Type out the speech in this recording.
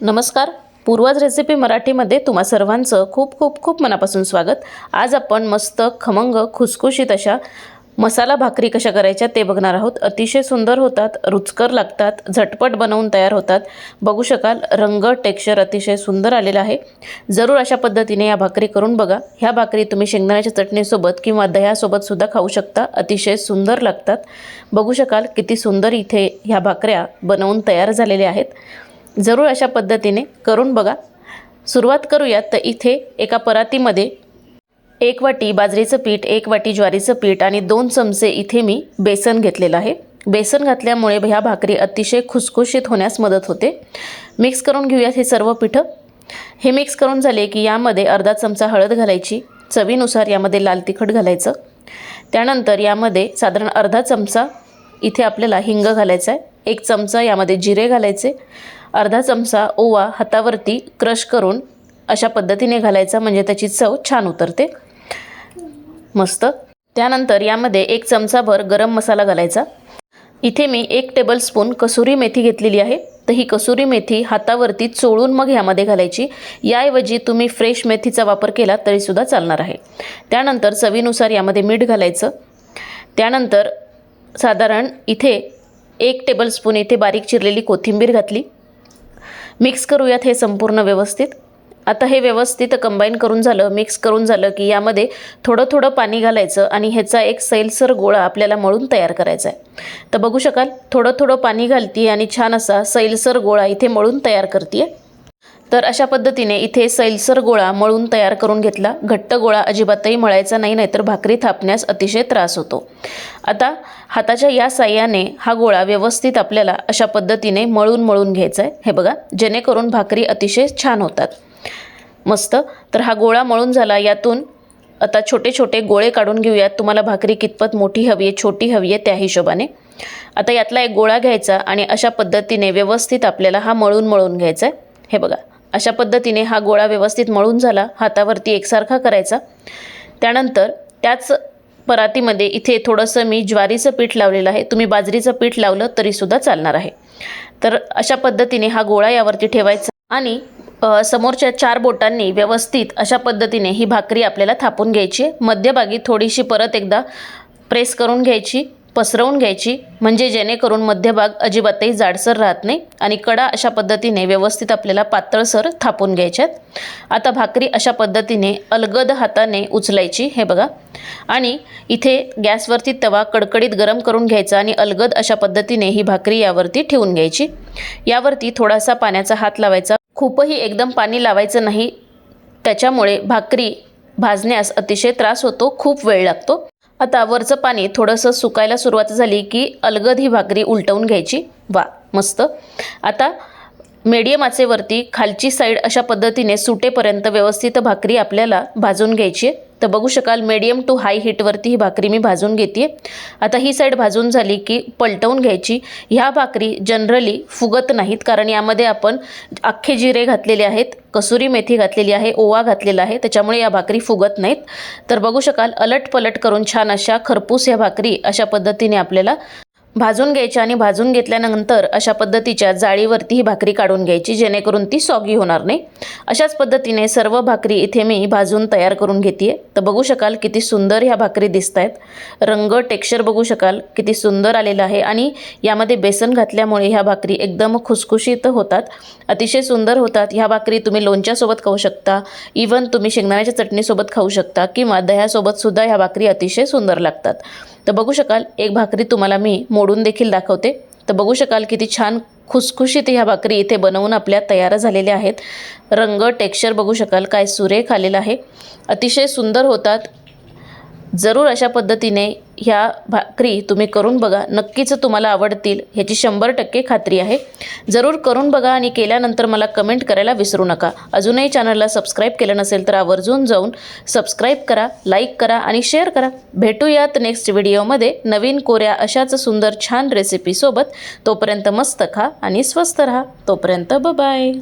नमस्कार, पूर्वज रेसिपी मराठीमध्ये तुम्हा सर्वांचं खूप खूप खूप मनापासून स्वागत। आज आपण मस्त खमंग खुसखुशीत अशा मसाला भाकरी कशा करायच्या ते बघणार आहोत। अतिशय सुंदर होतात, रुचकर लागतात, झटपट बनवून तयार होतात। बघू शकाल रंग टेक्स्चर अतिशय सुंदर आलेला आहे। जरूर अशा पद्धतीने या भाकरी करून बघा। ह्या भाकरी तुम्ही शेंगदाण्याच्या चटणीसोबत किंवा दह्यासोबत सुद्धा खाऊ शकता, अतिशय सुंदर लागतात। बघू शकाल किती सुंदर इथे ह्या भाकऱ्या बनवून तयार झालेल्या आहेत। जरूर अशा पद्धतीने करून बघा। सुरुवात करूया। तर इथे एका परातीमध्ये 1 वाटी बाजरीचं पीठ, 1 वाटी ज्वारीचं पीठ आणि 2 चमचे इथे मी बेसन घेतलेलं आहे। बेसन घातल्यामुळे ह्या भाकरी अतिशय खुसखुशीत होण्यास मदत होते। मिक्स करून घेऊयात हे सर्व पीठ। हे मिक्स करून झाले की यामध्ये अर्धा चमचा हळद घालायची, चवीनुसार यामध्ये लाल तिखट घालायचं। त्यानंतर यामध्ये साधारण अर्धा चमचा इथे आपल्याला हिंग घालायचा आहे, 1 चमचा यामध्ये जिरे घालायचे, अर्धा चमचा ओवा हातावरती क्रश करून अशा पद्धतीने घालायचा, म्हणजे त्याची चव छान उतरते मस्त। त्यानंतर यामध्ये 1 चमचाभर गरम मसाला घालायचा। इथे मी 1 टेबलस्पून कसुरी मेथी घेतलेली आहे। तर ही कसुरी मेथी हातावरती चोळून मग यामध्ये घालायची। याऐवजी तुम्ही फ्रेश मेथीचा वापर केला तरी सुद्धा चालणार आहे। त्यानंतर चवीनुसार यामध्ये मीठ घालायचं। त्यानंतर साधारण इथे 1 टेबलस्पून इथे बारीक चिरलेली कोथिंबीर घातली। मिक्स करूयात हे संपूर्ण व्यवस्थित। आता हे व्यवस्थित कंबाईन करून झालं, मिक्स करून झालं की यामध्ये थोडं थोडं पाणी घालायचं आणि ह्याचा एक सैलसर गोळा आपल्याला मळून तयार करायचा आहे। तर बघू शकाल थोडं थोडं पाणी घालते आणि छान असा सैलसर गोळा इथे मळून तयार करते। तर अशा पद्धतीने इथे सैलसर गोळा मळून तयार करून घेतला। घट्ट गोळा अजिबातही मळायचा नाही, नाहीतर भाकरी थापण्यास अतिशय त्रास होतो। आता हाताच्या या साह्याने हा गोळा व्यवस्थित आपल्याला अशा पद्धतीने मळून घ्यायचा आहे। हे बघा, जेणेकरून भाकरी अतिशय छान होतात मस्त। तर हा गोळा मळून झाला। यातून आता छोटे छोटे गोळे काढून घेऊयात। तुम्हाला भाकरी कितपत मोठी हवी आहे, छोटी हवी आहे त्या हिशोबाने। आता यातला एक गोळा घ्यायचा आणि अशा पद्धतीने व्यवस्थित आपल्याला हा मळून घ्यायचा आहे। हे बघा, अशा पद्धतीने हा गोळा व्यवस्थित मळून झाला, हातावरती एकसारखा करायचा। त्यानंतर त्याच परातीमध्ये इथे थोडंसं मी ज्वारीचं पीठ लावलेलं आहे, तुम्ही बाजरीचं पीठ लावलं तरी सुद्धा चालणार आहे। तर अशा पद्धतीने हा गोळा यावरती ठेवायचा आणि समोरच्या 4 बोटांनी व्यवस्थित अशा पद्धतीने ही भाकरी आपल्याला थापून घ्यायची। मध्यभागी थोडीशी परत एकदा प्रेस करून घ्यायची, पसरवून घ्यायची, म्हणजे जेणेकरून मध्यभाग अजिबातही जाडसर राहत नाही आणि कडा अशा पद्धतीने व्यवस्थित आपल्याला पातळसर थापून घ्यायच्यात। आता भाकरी अशा पद्धतीने अलगद हाताने उचलायची। हे बघा, आणि इथे गॅसवरती तवा कडकडीत गरम करून घ्यायचा आणि अलगद अशा पद्धतीने ही भाकरी यावरती ठेवून घ्यायची। यावरती थोडासा पाण्याचा हात लावायचा, खूपही एकदम पाणी लावायचं नाही, त्याच्यामुळे भाकरी भाजण्यास अतिशय त्रास होतो, खूप वेळ लागतो। आता वरचं पाणी थोडंसं सुकायला सुरुवात झाली की अलगद ही भाकरी उलटवून घ्यायची। वा मस्त। आता मीडियम आचेवरती खालची साईड अशा पद्धतीने सुटेपर्यंत व्यवस्थित भाकरी आपल्याला भाजून घ्यायची आहे। तर बघू शकाल मीडियम टू हाय हीटवरती ही भाकरी मी भाजून घेते। आता ही साईड भाजून झाली की पलटवून घ्यायची। ह्या भाकरी जनरली फुगत नाहीत, कारण यामध्ये आपण अख्खे जिरे घातलेले आहेत, कसुरी मेथी घातलेली आहे, ओवा घातलेला आहे, त्याच्यामुळे या भाकरी फुगत नाहीत। तर बघू शकाल अलट पलट करून छान अशा खरपूस या भाकरी अशा पद्धतीने आपल्याला भाजून घ्यायची आणि भाजून घेतल्यानंतर अशा पद्धतीच्या जाळीवरती ही भाकरी काढून घ्यायची, जेणेकरून ती सॉगी होणार नाही। अशाच पद्धतीने सर्व भाकरी इथे मी भाजून तयार करून घेते। तर बघू शकाल किती सुंदर ह्या भाकरी दिसत आहेत। रंग टेक्स्चर बघू शकाल किती सुंदर आलेलं आहे आणि यामध्ये बेसन घातल्यामुळे ह्या भाकरी एकदम खुसखुशीत होतात, अतिशय सुंदर होतात। ह्या भाकरी तुम्ही लोणच्यासोबत खाऊ शकता, इवन तुम्ही शेंगदाण्याच्या चटणीसोबत खाऊ शकता किंवा दह्यासोबत सुद्धा ह्या भाकरी अतिशय सुंदर लागतात। तर बघू शकाल एक भाकरी तुम्हाला मी मोडून देखील दाखवते। तर बघू शकाल किती छान खुसखुशीत ह्या भाकरी इथे बनवून आपल्या तयार झालेल्या आहेत। रंग टेक्स्चर बघू शकाल काय सुरेख आलेला आहे, अतिशय सुंदर होतात। जरूर अशा पद्धतीने ह्या भाकरी तुम्ही करून बघा, नक्कीच तुम्हाला आवडतील ह्याची 100% खात्री आहे। जरूर करून बघा आणि केल्यानंतर मला कमेंट करायला विसरू नका। अजूनही चॅनलला सबस्क्राईब केलं नसेल तर आवर्जून जाऊन सबस्क्राईब करा, लाईक करा आणि शेअर करा। भेटूयात नेक्स्ट व्हिडिओमध्ये नवीन कोऱ्या अशाच सुंदर छान रेसिपीसोबत। तोपर्यंत मस्त खा आणि स्वस्त राहा। तोपर्यंत बाय बाय।